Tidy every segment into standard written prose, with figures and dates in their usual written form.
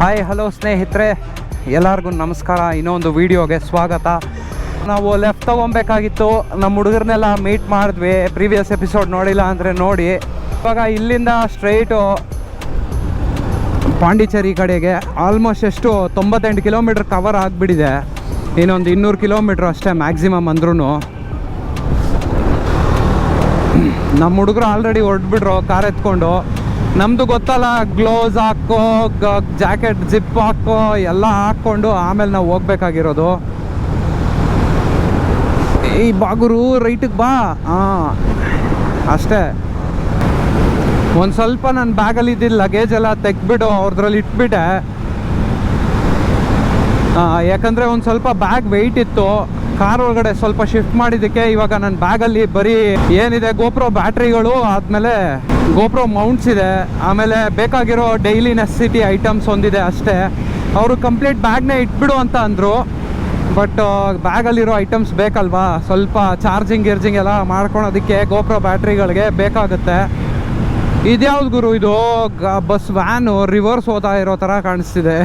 Hi hello ಸ್ನೇಹಿತರೆ, ಎಲ್ಲರಿಗೂ ನಮಸ್ಕಾರ. ಇನ್ನೊಂದು ವಿಡಿಯೋಗೆ ಸ್ವಾಗತ. ನಾವು ಲೆಫ್ಟ್ ತೊಗೊಬೇಕಾಗಿತ್ತು. ನಮ್ಮ ಹುಡುಗರನ್ನೆಲ್ಲ ಮೀಟ್ ಮಾಡಿದ್ವಿ. ಪ್ರೀವಿಯಸ್ ಎಪಿಸೋಡ್ ನೋಡಿಲ್ಲ ಅಂದರೆ ನೋಡಿ. ಇವಾಗ ಇಲ್ಲಿಂದ ಸ್ಟ್ರೈಟು ಪಾಂಡಿಚೇರಿ ಕಡೆಗೆ ಆಲ್ಮೋಸ್ಟ್ ಎಷ್ಟು 98 ಕಿಲೋಮೀಟ್ರ್ ಕವರ್ ಆಗಿಬಿಟ್ಟಿದೆ. ಇನ್ನೊಂದು 200 ಕಿಲೋಮೀಟ್ರ್ ಅಷ್ಟೇ ಮ್ಯಾಕ್ಸಿಮಮ್ ಅಂದ್ರೂ. ನಮ್ಮ ಹುಡುಗರು ಆಲ್ರೆಡಿ ಹೊರಟ್ಬಿಟ್ರು ಕಾರ್ ಎತ್ಕೊಂಡು. ನಮ್ಮದು ಗೊತ್ತಲ್ಲ, ಗ್ಲೋವ್ಸ್ ಹಾಕೋ, ಜಾಕೆಟ್ ಜಿಪ್ ಹಾಕೋ ಎಲ್ಲ ಹಾಕ್ಕೊಂಡು ಆಮೇಲೆ ನಾವು ಹೋಗ್ಬೇಕಾಗಿರೋದು. ಈ ಬಾಗುರು ರೈಟಿಗೆ ಬಾ. ಹಾಂ ಅಷ್ಟೇ. ಒಂದು ಸ್ವಲ್ಪ ನನ್ನ ಬ್ಯಾಗಲ್ಲಿ ಇದ್ದಿದ್ದು ಲಗೇಜ್ ಎಲ್ಲ ತೆಗ್ದುಬಿಟ್ಟು ಅವ್ರದ್ರಲ್ಲಿ ಇಟ್ಬಿಟ್ಟೆ. ಯಾಕಂದರೆ ಒಂದು ಸ್ವಲ್ಪ ಬ್ಯಾಗ್ ವೆಯ್ಟ್ ಇತ್ತು. ಕಾರ್ ಒಳಗಡೆ ಸ್ವಲ್ಪ ಶಿಫ್ಟ್ ಮಾಡಿದ್ದಕ್ಕೆ ಇವಾಗ ನನ್ನ ಬ್ಯಾಗಲ್ಲಿ ಬರೀ ಏನಿದೆ, GoPro ಬ್ಯಾಟ್ರಿಗಳು, ಆದಮೇಲೆ GoPro ಮೌಂಟ್ಸ್ ಇದೆ, ಆಮೇಲೆ ಬೇಕಾಗಿರೋ ಡೈಲಿ ನೆಸೆಸಿಟಿ ಐಟಮ್ಸ್ ಒಂದಿದೆ ಅಷ್ಟೇ. ಅವರು ಕಂಪ್ಲೀಟ್ ಬ್ಯಾಗ್ನೇ ಇಟ್ಬಿಡು ಅಂತ ಅಂದರು. ಬಟ್ ಬ್ಯಾಗಲ್ಲಿರೋ ಐಟಮ್ಸ್ ಬೇಕಲ್ವಾ, ಸ್ವಲ್ಪ ಚಾರ್ಜಿಂಗ್ ಗಿರ್ಜಿಂಗ್ ಎಲ್ಲ ಮಾಡ್ಕೊಳೋದಕ್ಕೆ GoPro ಬ್ಯಾಟ್ರಿಗಳಿಗೆ ಬೇಕಾಗುತ್ತೆ. ಇದ್ಯಾವ್ದು ಗುರು ಇದು? ಬಸ್ ವ್ಯಾನು ರಿವರ್ಸ್ ಹೋಗ್ತಾ ಇರೋ ಥರ ಕಾಣಿಸ್ತಿದೆ.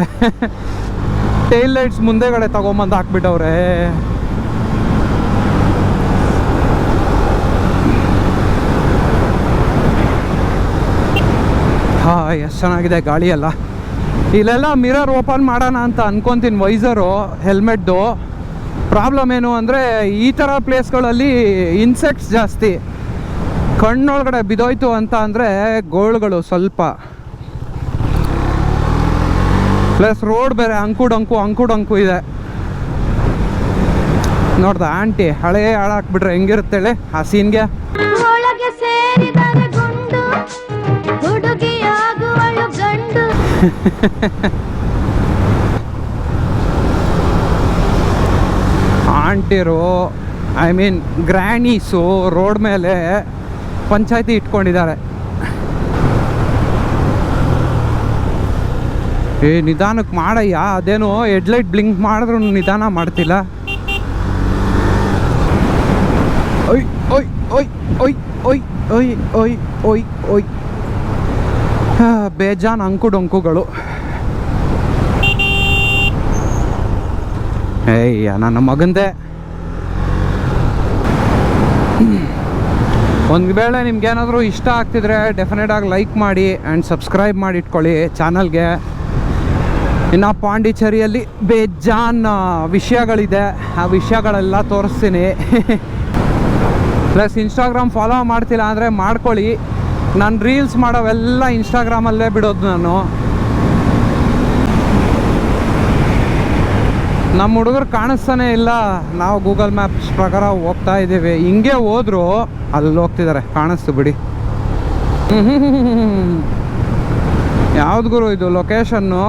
ಟೈಲ್ ಲೈಟ್ಸ್ ಮುಂದೆಗಡೆ ತಗೊಂಬಂದು ಹಾಕ್ಬಿಟ್ಟವ್ರೆ. ಹಾಂ, ಎಷ್ಟು ಚೆನ್ನಾಗಿದೆ ಗಾಳಿ ಎಲ್ಲ. ಇಲ್ಲೆಲ್ಲ ಮಿರರ್ ಓಪನ್ ಮಾಡೋಣ ಅಂತ ಅನ್ಕೊತೀನಿ, ವೈಸರು ಹೆಲ್ಮೆಟ್ದು. ಪ್ರಾಬ್ಲಮ್ ಏನು ಅಂದರೆ ಈ ಥರ ಪ್ಲೇಸ್ಗಳಲ್ಲಿ ಇನ್ಸೆಕ್ಟ್ಸ್ ಜಾಸ್ತಿ. ಕಣ್ಣೊಳಗಡೆ ಬಿದ್ದೋಯ್ತು ಅಂತ ಅಂದರೆ ಗೋಳುಗಳು ಸ್ವಲ್ಪ. ಪ್ಲಸ್ ರೋಡ್ ಬೇರೆ ಅಂಕು ಇದೆ. ನೋಡ್ದ ಆಂಟಿ ಹಳೆ ಹಾಳಾಕ್ಬಿಟ್ರೆ ಹೆಂಗಿರುತ್ತೇಳಿ ಆ ಸೀನ್ಗೆ. ಆಂಟಿರು, ಐ ಮೀನ್ ಗ್ರ್ಯಾನೀಸು ರೋಡ್ ಮೇಲೆ ಪಂಚಾಯತಿ ಇಟ್ಕೊಂಡಿದ್ದಾರೆ. ನಿಧಾನಕ್ಕೆ ಮಾಡಯ್ಯ, ಅದೇನು ಹೆಡ್ಲೈಟ್ ಬ್ಲಿಂಕ್ ಮಾಡಿದ್ರು ನಿಧಾನ ಮಾಡ್ತಿಲ್ಲ. ಒಯ್ ಒಯ್ ಒಯ್ ಒಯ್ ಒಯ್ ಒಯ್ ಒಯ್ ಒಯ್ ಒಯ್. ಬೇಜಾನ್ ಅಂಕುಡೊಂಕುಗಳು. ಏಯ್ಯ ನನ್ನ ಮಗಂದೆ. ಒಂದು ವೇಳೆ ನಿಮ್ಗೇನಾದರೂ ಇಷ್ಟ ಆಗ್ತಿದ್ರೆ ಡೆಫಿನೆಟಾಗಿ ಲೈಕ್ ಮಾಡಿ ಆ್ಯಂಡ್ ಸಬ್ಸ್ಕ್ರೈಬ್ ಮಾಡಿ ಇಟ್ಕೊಳ್ಳಿ ಚಾನಲ್ಗೆ. ಇನ್ನು ಪಾಂಡಿಚೇರಿಯಲ್ಲಿ ಬೇಜಾನ್ ವಿಷಯಗಳಿದೆ, ಆ ವಿಷಯಗಳೆಲ್ಲ ತೋರಿಸ್ತೀನಿ. ಪ್ಲಸ್ ಇನ್ಸ್ಟಾಗ್ರಾಮ್ ಫಾಲೋ ಮಾಡ್ತಿಲ್ಲ ಅಂದರೆ ಮಾಡ್ಕೊಳ್ಳಿ. ನಾನು ರೀಲ್ಸ್ ಮಾಡೋವೆಲ್ಲ ಇನ್ಸ್ಟಾಗ್ರಾಮಲ್ಲೇ ಬಿಡೋದು ನಾನು. ನಮ್ಮ ಹುಡುಗರು ಕಾಣಿಸ್ತಾನೆ ಇಲ್ಲ. ನಾವು ಗೂಗಲ್ ಮ್ಯಾಪ್ಸ್ ಪ್ರಕಾರ ಹೋಗ್ತಾ ಇದ್ದೀವಿ. ಹಿಂಗೆ ಹೋದ್ರು ಅಲ್ಲಿ ಹೋಗ್ತಿದ್ದಾರೆ, ಕಾಣಿಸ್ತು ಬಿಡಿ. ಯಾವ್ದು ಗುರು ಇದು ಲೊಕೇಶನ್ನು?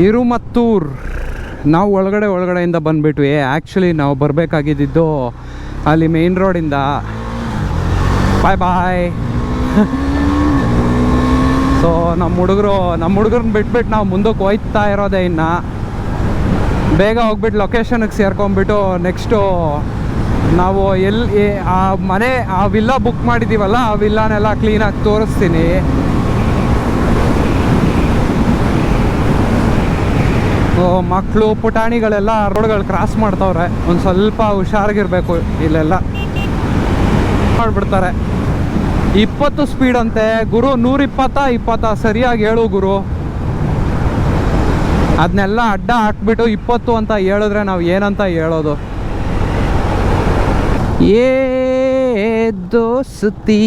ಇರುಮತ್ತೂರ್. ನಾವು ಒಳಗಡೆಯಿಂದ ಬಂದುಬಿಟ್ವಿ. ಆ್ಯಕ್ಚುಲಿ ನಾವು ಬರಬೇಕಾಗಿದ್ದು ಅಲ್ಲಿ ಮೇನ್ ರೋಡಿಂದ. ಬಾಯ್. ಸೊ ನಮ್ಮ ಹುಡುಗರನ್ನ ಬಿಟ್ಬಿಟ್ಟು ನಾವು ಮುಂದಕ್ಕೆ ಹೋಯ್ತಾ ಇರೋದೇ. ಇನ್ನು ಬೇಗ ಹೋಗ್ಬಿಟ್ಟು ಲೊಕೇಶನ್ಗೆ ಸೇರ್ಕೊಂಡ್ಬಿಟ್ಟು ನೆಕ್ಸ್ಟು ನಾವು ಎಲ್ಲಿ ಆ ಮನೆ, ಆ ವಿಲ್ಲಾ ಬುಕ್ ಮಾಡಿದ್ದೀವಲ್ಲ, ಆ ವಿಲ್ಲಾನೆಲ್ಲ ಕ್ಲೀನಾಗಿ ತೋರಿಸ್ತೀನಿ. ಮಕ್ಕಳು ಪುಟಾಣಿಗಳೆಲ್ಲ ರೋಡ್ಗಳು ಕ್ರಾಸ್ ಮಾಡ್ತವ್ರೆ. ಒಂದು ಸ್ವಲ್ಪ ಹುಷಾರಾಗಿರ್ಬೇಕು. ಇಲ್ಲೆಲ್ಲ ಮಾಡಿಬಿಡ್ತಾರೆ. 20 ಸ್ಪೀಡ್ ಅಂತೆ ಗುರು. 120 ಸರಿಯಾಗಿ ಹೇಳು ಗುರು. ಅದನ್ನೆಲ್ಲ ಅಡ್ಡ ಹಾಕ್ಬಿಟ್ಟು 20 ಅಂತ ಹೇಳಿದ್ರೆ ನಾವು ಏನಂತ ಹೇಳೋದು? ಏ ದೋಸ್ತಿ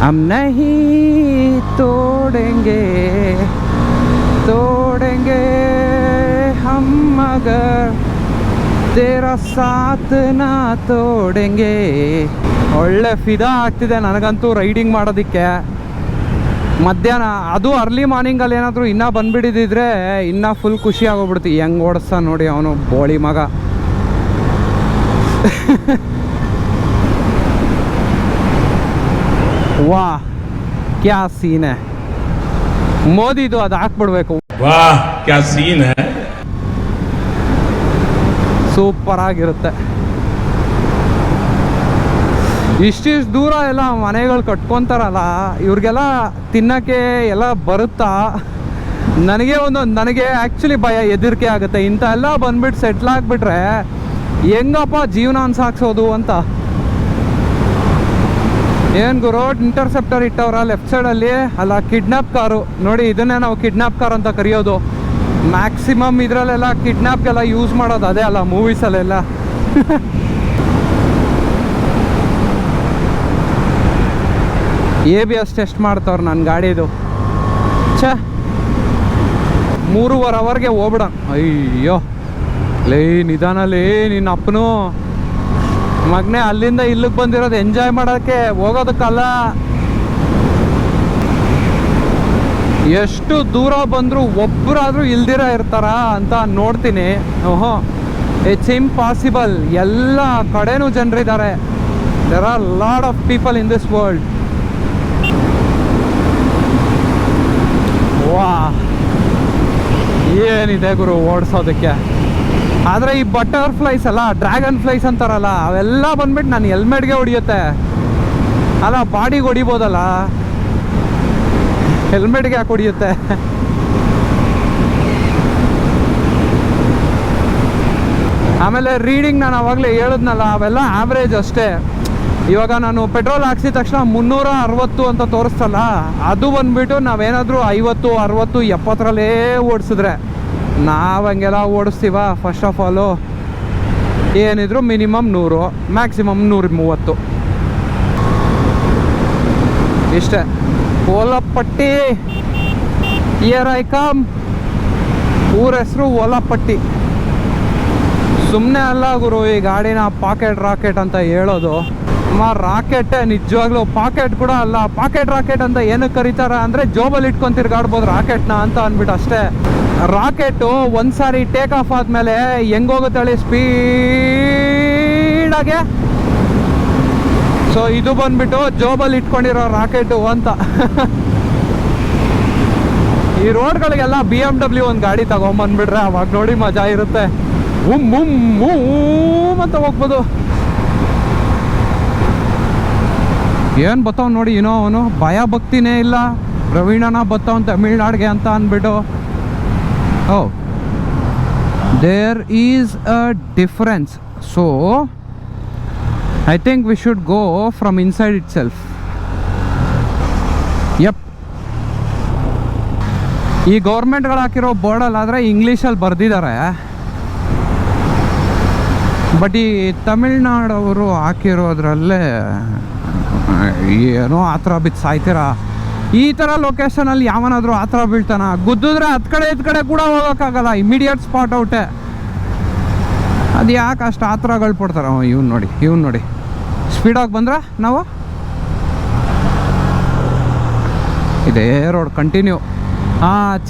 ಹಮ್ ನಹೀ ತೋಡೆಂಗೆ ಹಮ್ ಮಗರ್ ತೇರಾ ಸಾತ್ ನಾ ತೋಡೆಂಗೆ. ಒಳ್ಳೆ ಫಿದಾ ಆಗ್ತಿದೆ ನನಗಂತೂ ರೈಡಿಂಗ್ ಮಾಡೋದಕ್ಕೆ. ಮಧ್ಯಾಹ್ನ ಅದು ಅರ್ಲಿ ಮಾರ್ನಿಂಗಲ್ಲಿ ಏನಾದರೂ ಇನ್ನೂ ಬಂದುಬಿಟ್ಟಿದ್ದಿದ್ರೆ ಇನ್ನೂ ಫುಲ್ ಖುಷಿ ಆಗೋಗ್ಬಿಡ್ತು. ಹೆಂಗೆ ಓಡಿಸ್ತಾ ನೋಡಿ ಅವನು ಬೋಳಿ ಮಗ. ವಾ ಕ್ಯಾ ಸೀನ್ ಹೈ. ಮೋದಿದು ಅದು ಹಾಕ್ಬಿಡ್ಬೇಕು. ವಾ ಕ್ಯಾ ಸೀನ್ ಹೈ. ಸೂಪರ್ ಆಗಿರುತ್ತೆ. ಇಷ್ಟಿಷ್ಟು ದೂರ ಎಲ್ಲ ಮನೆಗಳು ಕಟ್ಕೊತಾರಲ್ಲ, ಇವ್ರಿಗೆಲ್ಲ ತಿನ್ನೋಕ್ಕೆ ಎಲ್ಲ ಬರುತ್ತಾ? ನನಗೆ ಆ್ಯಕ್ಚುಲಿ ಭಯ, ಹೆದರಿಕೆ ಆಗುತ್ತೆ. ಇಂಥ ಎಲ್ಲ ಬಂದ್ಬಿಟ್ಟು ಸೆಟ್ಲ್ ಆಗಿಬಿಟ್ರೆ ಹೆಂಗಪ್ಪ ಜೀವನ ಸಾಗಿಸೋದು ಅಂತ. ಏನು ಗುರು, ಇಂಟರ್ಸೆಪ್ಟರ್ ಇಟ್ಟವ್ರ ಲೆಫ್ಟ್ ಸೈಡಲ್ಲಿ? ಅಲ್ಲ, ಕಿಡ್ನಾಪ್ ಕಾರು ನೋಡಿ. ಇದನ್ನೇ ನಾವು ಕಿಡ್ನಾಪ್ ಕಾರ್ ಅಂತ ಕರೆಯೋದು. ಮ್ಯಾಕ್ಸಿಮಮ್ ಇದರಲ್ಲೆಲ್ಲ ಕಿಡ್ನಾಪ್ಗೆಲ್ಲ ಯೂಸ್ ಮಾಡೋದು ಅದೇ ಅಲ್ಲ, ಮೂವೀಸಲ್ಲೆಲ್ಲ. ABS ಟೆಸ್ಟ್ ಮಾಡ್ತವ್ರು ನನ್ನ ಗಾಡಿದು. ಛೇ, 3.5 ಅವರ್ಗೆ ಹೋಗ್ಬಿಡ. ಅಯ್ಯೋ ಲೇ, ನಿಧಾನಲೇ ನಿನ್ನ ಅಪ್ಪನು ಮಗನೇ. ಅಲ್ಲಿಂದ ಇಲ್ಲಿಗೆ ಬಂದಿರೋದು ಎಂಜಾಯ್ ಮಾಡೋಕ್ಕೆ, ಹೋಗೋದಕ್ಕಲ್ಲ. ಎಷ್ಟು ದೂರ ಬಂದರೂ ಒಬ್ಬರಾದರೂ ಇಲ್ದಿರ ಇರ್ತಾರ ಅಂತ ನೋಡ್ತೀನಿ. ಓಹೋ, ಇಟ್ಸ್ ಇಂಪಾಸಿಬಲ್. ಎಲ್ಲ ಕಡೆನೂ ಜನರಿದ್ದಾರೆ. There are lot of people in this world. ವಾ, ಏನಿದೆ ಗುರು ಓಡಿಸೋದಕ್ಕೆ. ಆದರೆ ಈ ಬಟರ್ಫ್ಲೈಸ್ ಅಲ್ಲ, ಡ್ರ್ಯಾಗನ್ ಫ್ಲೈಸ್ ಅಂತಾರಲ್ಲ, ಅವೆಲ್ಲ ಬಂದ್ಬಿಟ್ಟು ನಾನು ಹೆಲ್ಮೆಟ್ಗೆ ಹೊಡಿಯುತ್ತೆ. ಅಲ್ಲ, ಬಾಡಿಗೆ ಹೊಡಿಬೋದಲ್ಲ, ಹೆಲ್ಮೆಟ್ಗೆ ಯಾಕೆ ಹೊಡಿಯುತ್ತೆ? ಆಮೇಲೆ ರೀಡಿಂಗ್ ನಾನು ಅವಾಗಲೇ ಹೇಳಿದ್ನಲ್ಲ, ಅವೆಲ್ಲ ಆವ್ರೇಜ್ ಅಷ್ಟೇ. ಇವಾಗ ನಾನು ಪೆಟ್ರೋಲ್ ಹಾಕ್ಸಿದ ತಕ್ಷಣ 360 ಅಂತ ತೋರಿಸ್ತಲ್ಲ, ಅದು ಬಂದ್ಬಿಟ್ಟು ನಾವೇನಾದರೂ 50, 60, 70ರಲ್ಲೇ ಓಡಿಸಿದ್ರೆ ನಾವು ಹಂಗೆಲ್ಲ ಓಡಿಸ್ತೀವ? ಫಸ್ಟ್ ಆಫ್ ಆಲು ಏನಿದ್ರು ಮಿನಿಮಮ್ 100, ಮ್ಯಾಕ್ಸಿಮಮ್ 130 ಇಷ್ಟೇ. ಓಲಪಟ್ಟಿ, ಹಿಯರ್ ಐ ಕಮ್. ಊರ ಹೆಸರು ಓಲಪಟ್ಟಿ. ಸುಮ್ಮನೆ ಅಲ್ಲ ಗುರು ಈ ಗಾಡಿನ ಪಾಕೆಟ್ ರಾಕೆಟ್ ಅಂತ ಹೇಳೋದು. ರಾಕೆಟ್ ನಿಜವಾಗ್ಲೂ ಪಾಕೆಟ್ ಕೂಡ ಅಲ್ಲ. ಪಾಕೆಟ್ ರಾಕೆಟ್ ಅಂತ ಏನಕ್ಕೆ ಕರೀತಾರ ಅಂದರೆ ಜೋಬಲ್ಲಿ ಇಟ್ಕೊಂಡು ತಿರ್ಗಾಡ್ಬೋದು ರಾಕೆಟ್ನ ಅಂತ ಅಂದ್ಬಿಟ್ಟು ಅಷ್ಟೇ. ರಾಕೆಟು ಒಂದು ಸಾರಿ ಟೇಕ್ ಆಫ್ ಆದಮೇಲೆ ಹೆಂಗೋಗುತ್ತಳಿ ಸ್ಪೀಡಾಗೆ. ಸೊ ಇದು ಬಂದ್ಬಿಟ್ಟು ಜೋಬಲ್ಲಿ ಇಟ್ಕೊಂಡಿರೋ ರಾಕೆಟು ಅಂತ. ಈ ರೋಡ್ಗಳಿಗೆಲ್ಲ BMW ಒಂದು ಗಾಡಿ ತಗೊಂಬಂದ್ಬಿಟ್ರೆ ಅವಾಗ ನೋಡಿ ಮಜಾ ಇರುತ್ತೆ. ಅಂತ ಹೋಗ್ಬೋದು. ಏನು ಬತ್ತಾವ್ ನೋಡಿ, ಏನೋ ಅವನು ಭಯ ಭಕ್ತಿನೇ ಇಲ್ಲ. ಪ್ರವೀಣನ ಬತ್ತಾವನ್ ತಮಿಳ್ನಾಡಿಗೆ ಅಂತ ಅಂದ್ಬಿಟ್ಟು. ಓ, there is a difference. So I think we should go from inside itself. Yup, ಈ ಗೌರ್ಮೆಂಟ್ಗಳು ಹಾಕಿರೋ ಬೋರ್ಡಲ್ಲಾದರೆ ಇಂಗ್ಲೀಷಲ್ಲಿ ಬರೆದಿದ್ದಾರೆ. ಬಟ್ ಈ ತಮಿಳ್ನಾಡವರು ಹಾಕಿರೋದ್ರಲ್ಲೇ ಏನೋ ಆ ಥರ ಬಿದ್ದು ಸಾಯ್ತೀರ. ಈ ಥರ ಲೊಕೇಶನಲ್ಲಿ ಯಾವನಾದರೂ ಆ ಥರ ಬೀಳ್ತಾನ? ಗುದ್ದಿದ್ರೆ ಹತ್ತು ಕಡೆ ಇದ್ ಕಡೆ ಕೂಡ ಹೋಗೋಕ್ಕಾಗಲ್ಲ, ಇಮಿಡಿಯೇಟ್ ಸ್ಪಾಟ್ ಔಟೇ. ಅದು ಯಾಕೆ ಅಷ್ಟು ಆ ಥರಗಳು ಕೊಡ್ತಾರೆ? ಇವ್ನು ನೋಡಿ ಸ್ಪೀಡಾಗಿ ಬಂದ್ರೆ ನಾವು ಇದೇ ರೋಡ್ ಕಂಟಿನ್ಯೂ.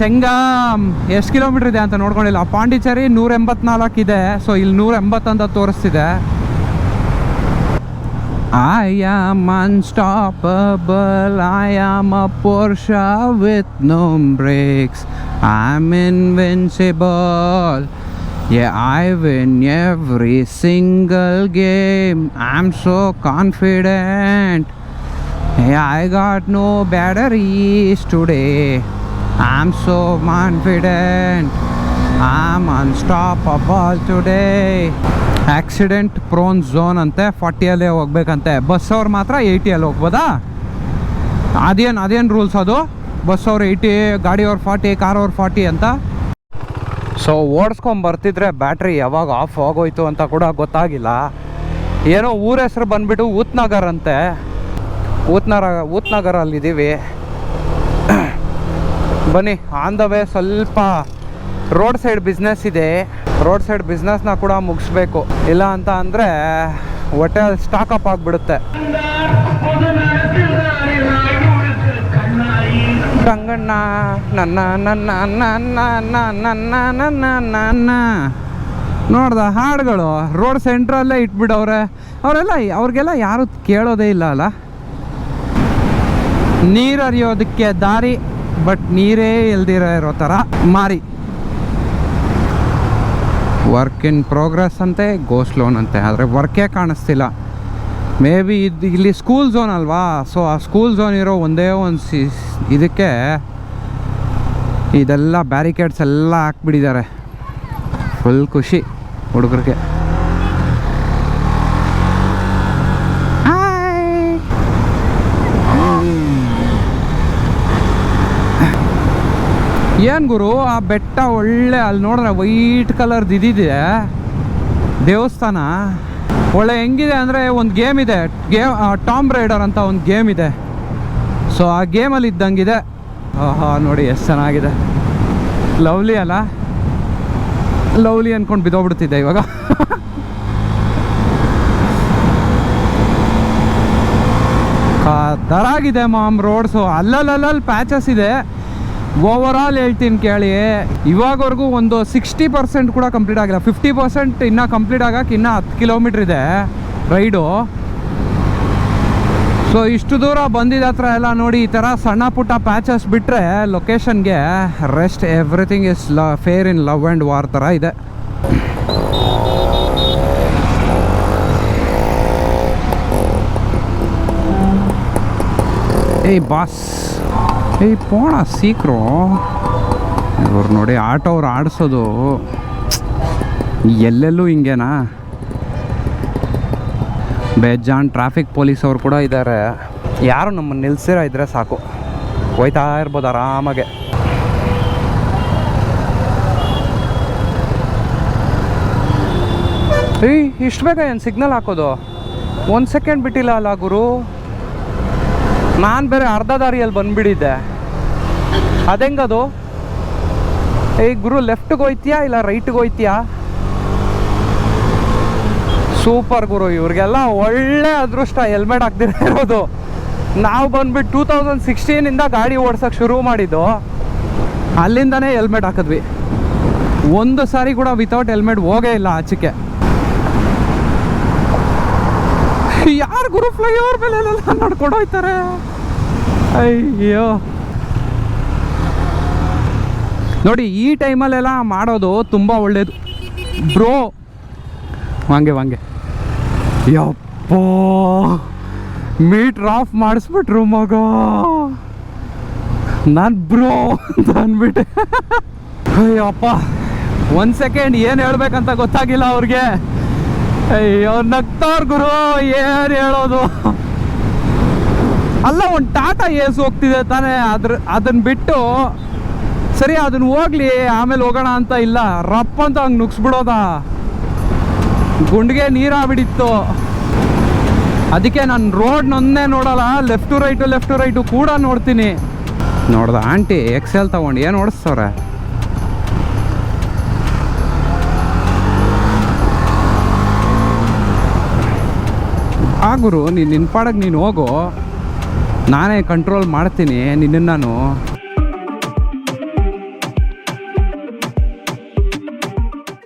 ಚೆಂಗಮ್ ಎಷ್ಟು ಕಿಲೋಮೀಟ್ರ್ ಇದೆ ಅಂತ ನೋಡ್ಕೊಂಡಿಲ್ಲ. ಪಾಂಡಿಚೇರಿ 184 ಇದೆ. ಸೊ ಇಲ್ಲಿ 180 ಅಂತ ತೋರಿಸ್ತಿದೆ. I am unstoppable, I am a Porsche with no brakes, I'm invincible, yeah I win every single game, I'm so confident, yeah I got no batteries today, I'm so confident, I'm unstoppable today. Accident prone zone ಅಂತೆ, 40ಯಲ್ಲೇ ಹೋಗ್ಬೇಕಂತೆ. Bus ಅವ್ರು ಮಾತ್ರ 80ಯಲ್ಲಿ ಹೋಗ್ಬೋದಾ? ಅದೇನು rules ಅದು? Bus ಅವ್ರು 80, ಗಾಡಿಯವ್ರು 40, ಕಾರವ್ರು 40 ಅಂತ. So ಓಡಿಸ್ಕೊಂಬರ್ತಿದ್ರೆ battery ಯಾವಾಗ of ಆಗೋಯ್ತು ಅಂತ ಕೂಡ ಗೊತ್ತಾಗಿಲ್ಲ. ಏನೋ ಊರ ಹೆಸರು ಬಂದ್ಬಿಟ್ಟು ಊತ್ನಗರ್ ಅಂತೆ. ಊತ್ನಗರಲ್ಲಿದ್ದೀವಿ. ಬನ್ನಿ, ಆನ್ ದ ವೇ ಸ್ವಲ್ಪ ರೋಡ್ ಸೈಡ್ ಬಿಸ್ನೆಸ್ ಇದೆ. ರೋಡ್ ಸೈಡ್ ಬಿಸ್ನೆಸ್ನ ಕೂಡ ಮುಗಿಸ್ಬೇಕು, ಇಲ್ಲ ಅಂತ ಅಂದರೆ ಹೊಟ್ಟೆ ಸ್ಟಾಕಪ್ ಆಗಿಬಿಡುತ್ತೆ. ರಂಗಣ್ಣ ನನ್ನ ನನ್ನ ನನ್ನ ನನ್ನ ನನ್ನ ನನ್ನ ನೋಡ್ದ ಹಾಡುಗಳು ರೋಡ್ ಸೆಂಟ್ರಲ್ಲೇ ಇಟ್ಬಿಡವ್ರೆ. ಅವ್ರಿಗೆಲ್ಲ ಯಾರು ಕೇಳೋದೇ ಇಲ್ಲ ಅಲ್ಲ. ನೀರು ಹರಿಯೋದಕ್ಕೆ ದಾರಿ, ಬಟ್ ನೀರೇ ಇಲ್ದಿರೋ ಇರೋ ಥರ ಮಾರಿ. ವರ್ಕ್ ಇನ್ ಪ್ರೋಗ್ರೆಸ್ ಅಂತೆ, ಗೋ ಸ್ಲೋನ್ ಅಂತೆ, ಆದರೆ ವರ್ಕೇ ಕಾಣಿಸ್ತಿಲ್ಲ. ಮೇ ಬಿ ಇಲ್ಲಿ ಸ್ಕೂಲ್ ಝೋನ್ ಅಲ್ವಾ, ಸೊ ಆ ಸ್ಕೂಲ್ ಝೋನ್ ಇರೋ ಒಂದೇ ಒಂದು ಇದಕ್ಕೆ ಇದೆಲ್ಲ ಬ್ಯಾರಿಕೇಡ್ಸ್ ಎಲ್ಲ ಹಾಕ್ಬಿಟ್ಟಿದ್ದಾರೆ. ಫುಲ್ ಖುಷಿ ಹುಡುಗರಿಗೆ. ಏನು ಗುರು ಆ ಬೆಟ್ಟ ಒಳ್ಳೆ ಅಲ್ಲಿ ನೋಡಿದ್ರೆ ವೈಟ್ ಕಲರ್ದು ಇದಿದೆ ದೇವಸ್ಥಾನ. ಒಳ್ಳೆ ಹೆಂಗಿದೆ ಅಂದರೆ ಒಂದು ಗೇಮ್ ಇದೆ, ಟಾಮ್ ರೈಡರ್ ಅಂತ ಒಂದು ಗೇಮ್ ಇದೆ. ಸೊ ಆ ಗೇಮಲ್ಲಿ ಇದ್ದಂಗಿದೆ. ಆಹಾ ನೋಡಿ ಎಷ್ಟು ಚೆನ್ನಾಗಿದೆ. ಲವ್ಲಿ ಅಲ್ಲ, ಲವ್ಲಿ ಅಂದ್ಕೊಂಡು ಬಿದ್ದೋಗ್ಬಿಡ್ತಿದ್ದೆ ಇವಾಗ. ಖತರಾಗಿದೆ ಮಾಮ್ ರೋಡ್ಸು. ಅಲ್ಲಲ್ಲಿ ಪ್ಯಾಚಸ್ ಇದೆ. ಓವರ್ ಆಲ್ ಹೇಳ್ತೀನಿ ಕೇಳಿ, ಇವಾಗವರೆಗೂ ಒಂದು 60% ಕೂಡ ಕಂಪ್ಲೀಟ್ ಆಗಿಲ್ಲ. 50% ಇನ್ನೂ ಕಂಪ್ಲೀಟ್ ಆಗಕ್ಕೆ ಇನ್ನೂ 10 ಕಿಲೋಮೀಟ್ರ್ ಇದೆ ರೈಡು. ಸೊ ಇಷ್ಟು ದೂರ ಬಂದಿದ್ದ ಹತ್ರ ಎಲ್ಲ ನೋಡಿ ಈ ಥರ ಸಣ್ಣ ಪುಟ್ಟ ಪ್ಯಾಚಸ್ ಬಿಟ್ಟರೆ ಲೊಕೇಶನ್ಗೆ rest everything is fair in love and war ಥರ ಇದೆ. ಏಯ್ ಬಾಸ್, ಏಯ್ ಪೋಣ ಸೀಕ್ರು ಇವ್ರು ನೋಡಿ ಆಟೋ ಅವ್ರು ಆಡಿಸೋದು ಎಲ್ಲೆಲ್ಲೂ ಹಿಂಗೇನಾ. ಬೇಜಾನ್ ಟ್ರಾಫಿಕ್ ಪೊಲೀಸ್ ಅವ್ರು ಕೂಡ ಇದ್ದಾರೆ. ಯಾರು ನಮ್ಮನ್ನು ನಿಲ್ಸಿರೋ ಇದ್ರೆ ಸಾಕು, ಹೋಯ್ತಾ ಇರ್ಬೋದು ಆರಾಮಾಗೆ. ಏಯ್ ಇಷ್ಟು ಬೇಗ ಏನು ಸಿಗ್ನಲ್ ಹಾಕೋದು? 1 ಸೆಕೆಂಡ್ ಬಿಟ್ಟಿಲ್ಲ ಅಲ್ಲ ಗುರು. ನಾನು ಬೇರೆ ಅರ್ಧ ದಾರಿಯಲ್ಲಿ ಬಂದುಬಿಟ್ಟಿದ್ದೆ. ಅದೆಂಗದು? ಏಯ್ ಗುರು, ಲೆಫ್ಟ್ಗೆ ಹೋಯ್ತೀಯಾ ಇಲ್ಲ ರೈಟ್ಗೆ ಹೋಯ್ತೀಯಾ? ಸೂಪರ್ ಗುರು, ಇವ್ರಿಗೆಲ್ಲ ಒಳ್ಳೆ ಅದೃಷ್ಟ ಹೆಲ್ಮೆಟ್ ಹಾಕ್ದಿರ ಇರೋದು. ನಾವು ಬಂದ್ಬಿಟ್ಟು 2016 ಗಾಡಿ ಓಡ್ಸೋಕ್ಕೆ ಶುರು ಮಾಡಿದ್ದು, ಅಲ್ಲಿಂದನೇ ಹೆಲ್ಮೆಟ್ ಹಾಕಿದ್ವಿ. ಒಂದು ಸಾರಿ ಕೂಡ ವಿತೌಟ್ ಹೆಲ್ಮೆಟ್ ಹೋಗೇ ಇಲ್ಲ ಆಚೆಗೆ. ಯಾರು ಗುರು ಫ್ಲೈಓವರ್ ಮೇಲೆ ನೋಡ್ಕೊಂಡು ಹೋಯ್ತಾರೆ? ಅಯ್ಯೋ ನೋಡಿ, ಈ ಟೈಮಲ್ಲೆಲ್ಲ ಮಾಡೋದು ತುಂಬ ಒಳ್ಳೇದು ಬ್ರೋ. ವಾಂಗೆ ಯಪ್ಪ, ಮೀಟ್ರ್ ಆಫ್ ಮಾಡಿಸ್ಬಿಟ್ರು ಮಗ. ನಾನು ಬ್ರೋ ಅಂತ ಅಂದ್ಬಿಟ್ಟೆ. ಅಯ್ಯಪ್ಪ, 1 ಸೆಕೆಂಡ್ ಏನು ಹೇಳ್ಬೇಕಂತ ಗೊತ್ತಾಗಿಲ್ಲ ಅವ್ರಿಗೆ. ಅಯ್ಯೋ ನಗ್ತಾವ್ರ ಗುರು, ಏನು ಹೇಳೋದು. ಅಲ್ಲ, ಒಂದು ಟಾಟಾ ಏಸ್ ಹೋಗ್ತಿದೆ ತಾನೇ, ಅದನ್ನ ಬಿಟ್ಟು ಸರಿ ಅದನ್ನ ಹೋಗ್ಲಿ ಆಮೇಲೆ ಹೋಗೋಣ ಅಂತ ಇಲ್ಲ, ರಪ್ಪ ಅಂತ ಹಂಗೆ ನುಗ್ಸ್ಬಿಡೋದ. ಗುಂಡಿಗೆ ನೀರಾಗ್ಬಿಟ್ಟಿತ್ತು. ಅದಕ್ಕೆ ನಾನು ರೋಡ್ನೊಂದೇ ನೋಡಲ್ಲ, ಲೆಫ್ಟು ರೈಟು ಕೂಡ ನೋಡ್ತೀನಿ. ನೋಡ್ದ ಆಂಟಿ ಎಕ್ಸೆಲ್ ತಗೊಂಡು ಏನು ಓಡಿಸ್ತವ್ರೆ. ಆ ಗುರು, ನಿನ್ನ ಪಾಡಕ್ಕೆ ನೀನು ಹೋಗು, ನಾನೇ ಕಂಟ್ರೋಲ್ ಮಾಡ್ತೀನಿ ನಿನ್ನನ್ನು.